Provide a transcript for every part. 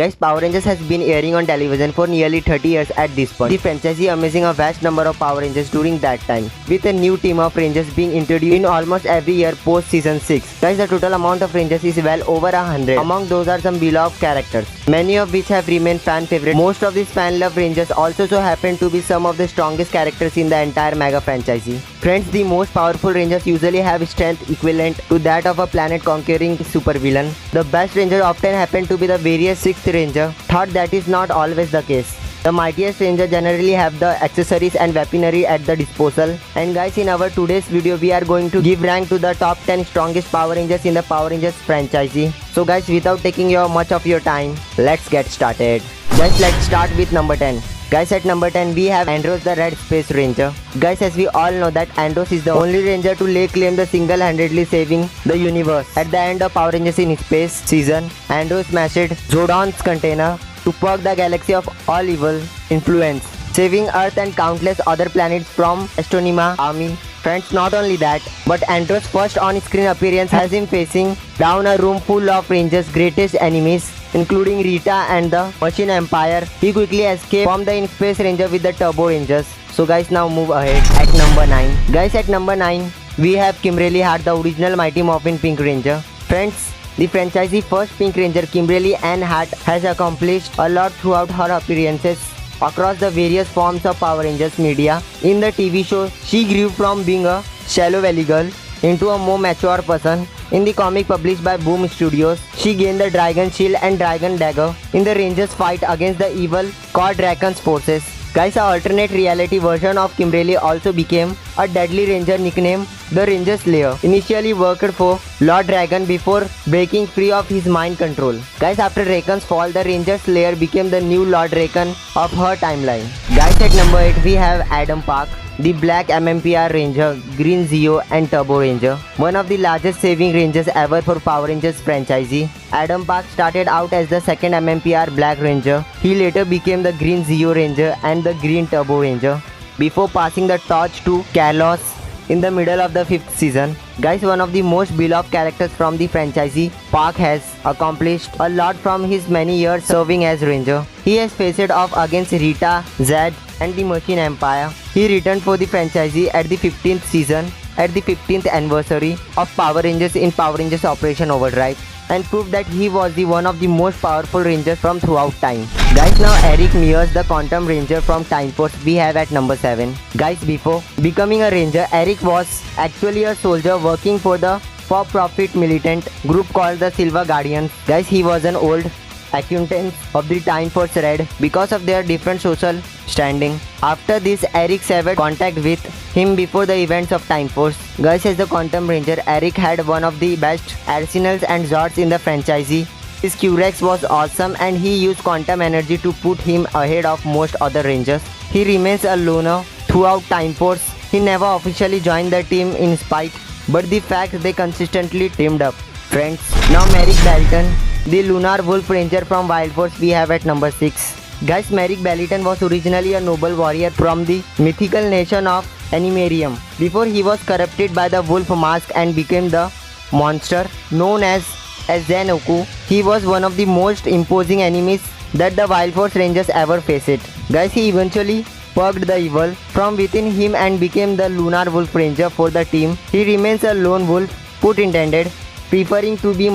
Guys, Power Rangers has been airing on television for nearly 30 years at this point. The franchise amazing a vast number of Power Rangers during that time, with a new team of Rangers being introduced in almost every year post season 6. Guys, the total amount of Rangers is well over 100. Among those are some beloved characters, many of which have remained fan favorite. Most of these fan loved Rangers also so happen to be some of the strongest characters in the entire mega franchise. Friends, the most powerful Rangers usually have strength equivalent to that of a planet conquering supervillain. The best Ranger often happen to be the various 6th Ranger. Thought that is not always the case. The mightiest Ranger generally have the accessories and weaponry at the disposal. And guys, in our today's video we are going to give rank to the top 10 strongest Power Rangers in the Power Rangers franchise. So guys, without taking much of your time, let's get started. Guys, let's start with number 10. Guys, at number 10 we have Andros the Red Space Ranger. Guys, as we all know that Andros is the only Ranger to lay claim the single-handedly saving the universe. At the end of Power Rangers in Space season, Andros smashed Zordon's container to purge the galaxy of all evil influence, saving Earth and countless other planets from Astonema army. Friends, not only that, but Andros' first on-screen appearance has him facing down a room full of Rangers' greatest enemies, including Rita and the Machine Empire. He quickly escaped from the In-Space Ranger with the Turbo Rangers. So guys, now move ahead at number 9. Guys, at number 9 we have Kimberly Hart, the original Mighty Morphin Pink Ranger. Friends, the franchise's first Pink Ranger, Kimberly Ann Hart, has accomplished a lot throughout her appearances across the various forms of Power Rangers media. In the TV show, she grew from being a shallow valley girl into a more mature person. In the comic published by Boom Studios, she gained the Dragon Shield and Dragon Dagger in the Rangers' fight against the evil Kor Draken's forces. Guys, an alternate reality version of Kimberly also became a deadly Ranger nicknamed the Ranger Slayer. Initially worked for Lord Dragon before breaking free of his mind control. Guys, after Draken's fall, the Ranger Slayer became the new Lord Draken of her timeline. Guys, at number 8 we have Adam Park, the Black MMPR Ranger, Green Zeo and Turbo Ranger, one of the largest saving Rangers ever for Power Rangers franchise. Adam Park started out as the second MMPR Black Ranger. He later became the Green Zeo Ranger and the Green Turbo Ranger, before passing the torch to Carlos in the middle of the 5th season. Guys, one of the most beloved characters from the franchise, Park has accomplished a lot from his many years serving as Ranger. He has faced off against Rita, Zed and the Machine Empire. He returned for the franchise at the 15th season, at the 15th anniversary of Power Rangers in Power Rangers Operation Overdrive, and proved that he was the one of the most powerful Rangers from throughout time. Guys, now Eric Mears, the Quantum Ranger from Time Force, we have at number 7. Guys, before becoming a Ranger, Eric was actually a soldier working for the for-profit militant group called the Silver Guardians. Guys, he was an old acquaintance of the Time Force Red because of their different social standing. After this, Eric severed contact with him before the events of Time Force. Guys, as the Quantum Ranger, Eric had one of the best arsenals and Zords in the franchise. His Q-Rex was awesome and he used quantum energy to put him ahead of most other Rangers. He remains a loner throughout Time Force. He never officially joined the team in spite, but the fact they consistently teamed up. Friends, now Merrick Belton, the Lunar Wolf Ranger from Wild Force, we have at number 6. Guys, Merrick Belton was originally a noble warrior from the mythical nation of Animarium. Before he was corrupted by the wolf mask and became the monster known as Zenoku, he was one of the most imposing enemies that the Wild Force Rangers ever faced. Guys, he eventually purged the evil from within him and became the Lunar Wolf Ranger for the team. He remains a lone wolf, put intended, preferring to be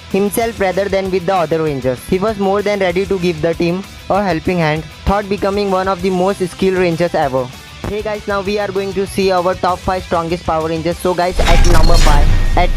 himself rather than with the other Rangers. He was more than ready to give the team a helping hand, thought becoming one of the most skilled Rangers ever. Hey guys, now we are going to see our top 5 strongest Power Rangers. So guys, at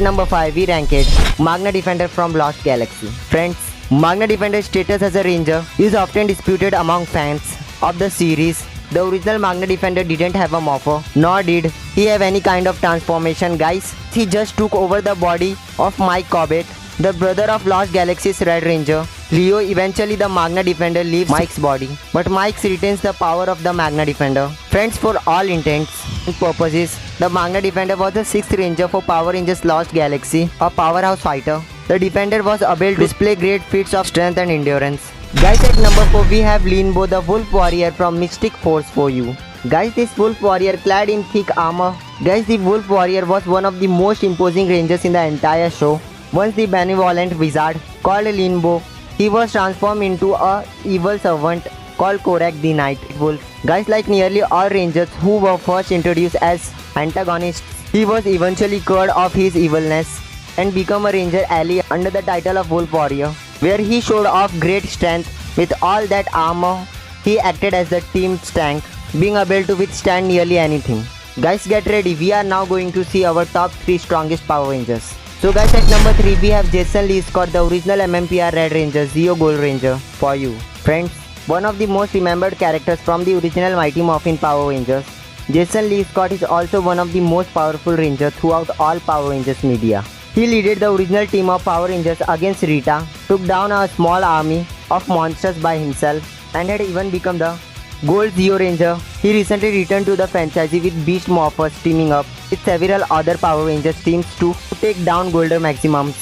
number 5 we ranked Magna Defender from Lost Galaxy. Friends, Magna Defender's status as a Ranger is often disputed among fans of the series. The original Magna Defender didn't have a morpher, nor did he have any kind of transformation. Guys, he just took over the body of Mike Cobbett, the brother of Lost Galaxy's Red Ranger. Leo, eventually the Magna Defender leaves Mike's body, but Mike retains the power of the Magna Defender. Friends, for all intents and purposes, the Magna Defender was the 6th Ranger for Power Rangers Lost Galaxy, a powerhouse fighter. The Defender was able to display great feats of strength and endurance. Guys, at number 4 we have Linbo, the Wolf Warrior from Mystic Force for you. Guys, this Wolf Warrior clad in thick armor. Guys, the Wolf Warrior was one of the most imposing Rangers in the entire show. Once the benevolent wizard called Linbo he was transformed into a evil servant called Korak the Night Wolf. Guys, like nearly all Rangers who were first introduced as antagonists, he was eventually cured of his evilness and become a Ranger ally under the title of Wolf Warrior, where he showed off great strength. With all that armor, he acted as the team's tank, being able to withstand nearly anything. Guys, get ready, we are now going to see our top 3 strongest Power Rangers. So guys, at number 3 we have Jason Lee Scott, the original MMPR Red Ranger, Zeo Gold Ranger for you. Friends, one of the most remembered characters from the original Mighty Morphin Power Rangers, Jason Lee Scott is also one of the most powerful Rangers throughout all Power Rangers media. He led the original team of Power Rangers against Rita, took down a small army of monsters by himself, and had even become the Gold Zeo Ranger. He recently returned to the franchise with Beast Morphers teaming up with several other Power Rangers teams to take down Golden Maximums.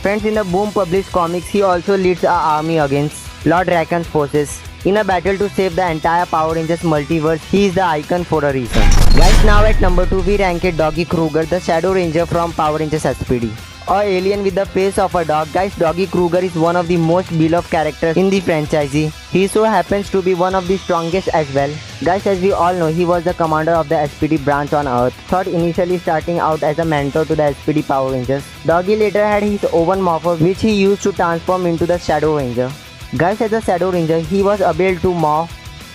Friends, in the Boom published comics, he also leads an army against Lord Rakan's forces. In a battle to save the entire Power Rangers multiverse, he is the icon for a reason. Guys, now at number 2 we ranked Doggy Kruger, the Shadow Ranger from Power Rangers SPD. A alien with the face of a dog. Guys, Doggy Kruger is one of the most beloved characters in the franchise. He so happens to be one of the strongest as well. Guys, as we all know, he was the commander of the SPD branch on Earth, thought initially starting out as a mentor to the SPD Power Rangers. Doggy later had his own morpher which he used to transform into the Shadow Ranger. Guys, as a Shadow Ranger, he was able to mow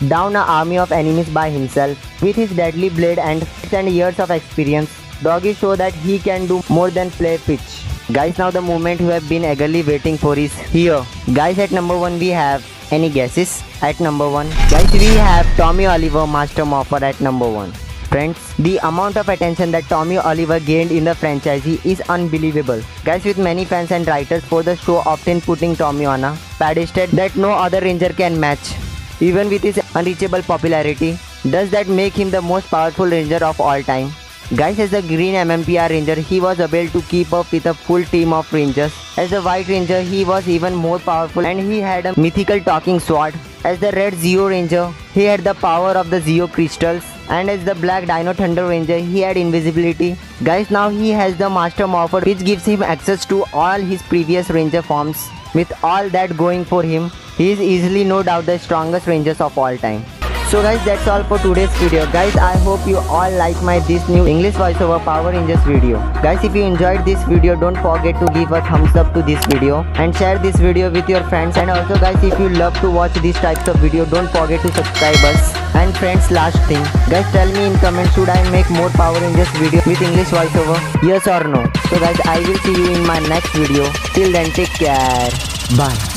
down an army of enemies by himself. With his deadly blade and years of experience, Doggy showed that he can do more than play pitch. Guys, now the moment you have been eagerly waiting for is here. Guys, at number 1 we have, any guesses? At number 1, guys, we have Tommy Oliver, Master Morpher at number 1. Friends, the amount of attention that Tommy Oliver gained in the franchise is unbelievable. Guys, with many fans and writers for the show often putting Tommy on a pedestal that no other Ranger can match. Even with his unreachable popularity, does that make him the most powerful Ranger of all time? Guys, as the Green MMPR Ranger, he was able to keep up with a full team of Rangers. As the White Ranger, he was even more powerful and he had a mythical talking sword. As the Red Zeo Ranger, he had the power of the Zeo Crystals. And as the Black Dino Thunder Ranger, he had invisibility. Guys, now he has the Master Morpher which gives him access to all his previous Ranger forms. With all that going for him, he is easily no doubt the strongest Rangers of all time. So guys, that's all for today's video. Guys, I hope you all like this new English voiceover Power Rangers video. Guys, if you enjoyed this video, don't forget to give a thumbs up to this video and share this video with your friends. And also guys, if you love to watch these types of video, don't forget to subscribe us. And friends, last thing, guys, tell me in comments, should I make more Power Rangers video with English voiceover? Yes or no? So guys, I will see you in my next video. Till then, take care. Bye.